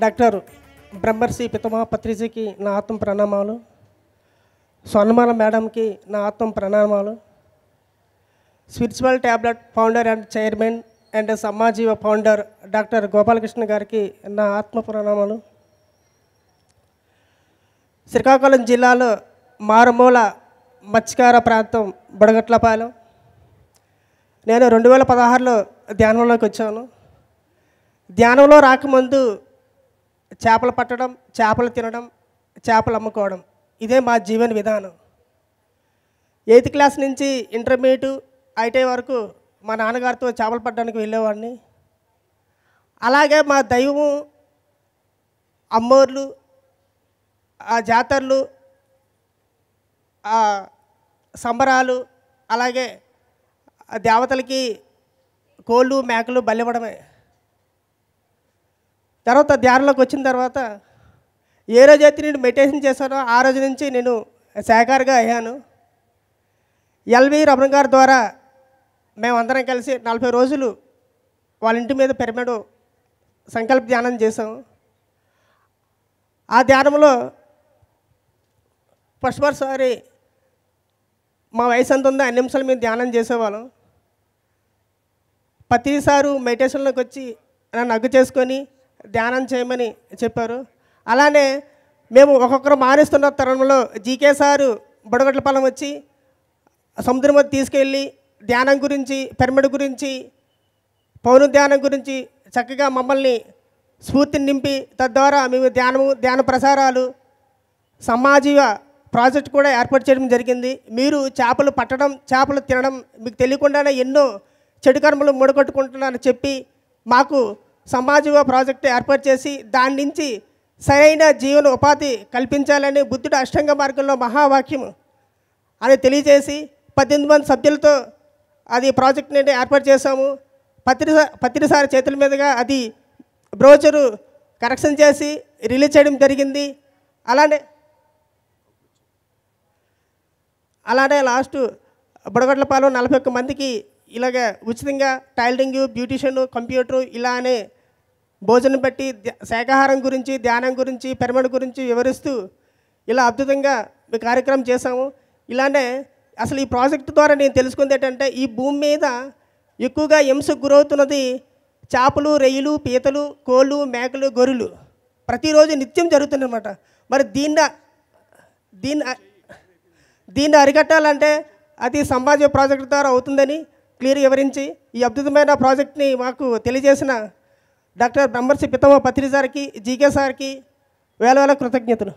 Doctor బ్రహ్మర్షి పితామహ పత్రిజీకి నా ఆత్మ ప్రణామాలు. స్వర్ణమాల మేడంకి నా ఆత్మ ప్రణామాలు. Spiritual tablet founder and chairman and సమాజీవ ఫౌండర్ డాక్టర్ గోపాలకృష్ణ గారికి నా ఆత్మ ప్రణామాలు. శ్రీకాకుళం జిల్లాలో మారుమూల మత్స్యకార ప్రాంతం బుడగట్లపాలెం. నేను 2016లో ధ్యానంలోకి వచ్చాను. ధ్యానంలో రాకముందు చేపలు పట్టడం, చేపలు తినడం, చేపలు అమ్ముకోవడం ఇదే మా జీవన విధానం. 8th క్లాస్ నుంచి ఇంటర్మీడియట్ ఐటీ వరకు మా నాన్నగారితో చేపలు పట్టడానికి వెళ్ళేవాడిని. అలాగే మా దైవము, అమ్మోర్లు, ఆ జాతరలు, ఆ సంబరాలు, అలాగే దేవతలకి కోళ్ళు మేకలు బలివ్వడమే. తర్వాత ధ్యానంలోకి వచ్చిన తర్వాత ఏ రోజైతే నేను మెడిటేషన్ చేశానో ఆ రోజు నుంచి నేను శాఖాహారిగా అయ్యాను. ఎల్వి రమణ గారి ద్వారా మేమందరం కలిసి 40 రోజులు వాళ్ళ ఇంటి మీద పిరమిడ్ సంకల్ప ధ్యానం చేసాము. ఆ ధ్యానంలో ఫస్ట్సారి మా వయసు ఎంత ఉందో 5 నిమిషాలు మేము ధ్యానం చేసేవాళ్ళం. ప్రతిసారి మెడిటేషన్లోకి వచ్చి నన్ను హగ్ చేసుకొని ధ్యానం చేయమని చెప్పారు. అలానే మేము ఒక్కొక్కరు మానేస్తున్న తరుణంలో జీకే సారు బుడగట్లపాలెం వచ్చి సముద్రం మధ్య తీసుకెళ్ళి ధ్యానం గురించి, పిరమిడ్ గురించి, పౌన ధ్యానం గురించి చక్కగా మమ్మల్ని స్ఫూర్తిని నింపి తద్వారా మేము ధ్యాన ప్రసారాలు, సమాజీవ ప్రాజెక్ట్ కూడా ఏర్పాటు చేయడం జరిగింది. మీరు చేపలు పట్టడం, చేపలు తినడం మీకు తెలియకుండానే ఎన్నో చెడు కర్మలు మూడగొట్టుకుంటున్నారని చెప్పి మాకు సమాజీవ ప్రాజెక్టు ఏర్పాటు చేసి దాని నుంచి సరైన జీవన ఉపాధి కల్పించాలని బుద్ధుడు అష్టాంగ మార్గంలో మహావాక్యం అని తెలియజేసి 18 మంది సభ్యులతో అది ప్రాజెక్ట్ని ఏర్పాటు చేశాము. పత్రిసారి చేతుల మీదుగా అది బ్రోచరు కరెక్షన్ చేసి రిలీజ్ చేయడం జరిగింది. అలానే లాస్ట్ బుడగట్లపాలెం 41 మందికి ఇలాగ ఉచితంగా టైలరింగ్, బ్యూటిషియన్, కంప్యూటరు ఇలానే భోజనం పెట్టి శాకాహారం గురించి, ధ్యానం గురించి, పిరమిడ్ గురించి వివరిస్తూ ఇలా అద్భుతంగా ఈ కార్యక్రమం చేశాము. ఇలానే అసలు ఈ ప్రాజెక్టు ద్వారా నేను తెలుసుకుంది ఏంటంటే ఈ భూమి మీద ఎక్కువగా హింసకు గురవుతున్నది చేపలు, రొయ్యలు, పీతలు, కోళ్ళు, మేకలు, గొర్రెలు ప్రతిరోజు నిత్యం జరుగుతుందన్నమాట. మరి దీన్ని అరికట్టాలంటే అది సమాజ ప్రాజెక్టు ద్వారా అవుతుందని క్లియర్ వివరించి ఈ అద్భుతమైన ప్రాజెక్ట్ని మాకు తెలియజేసిన డాక్టర్ బ్రహ్మర్షి పితామహ పత్రిజీ గారికి, జీకే సార్కి వేల కృతజ్ఞతలు.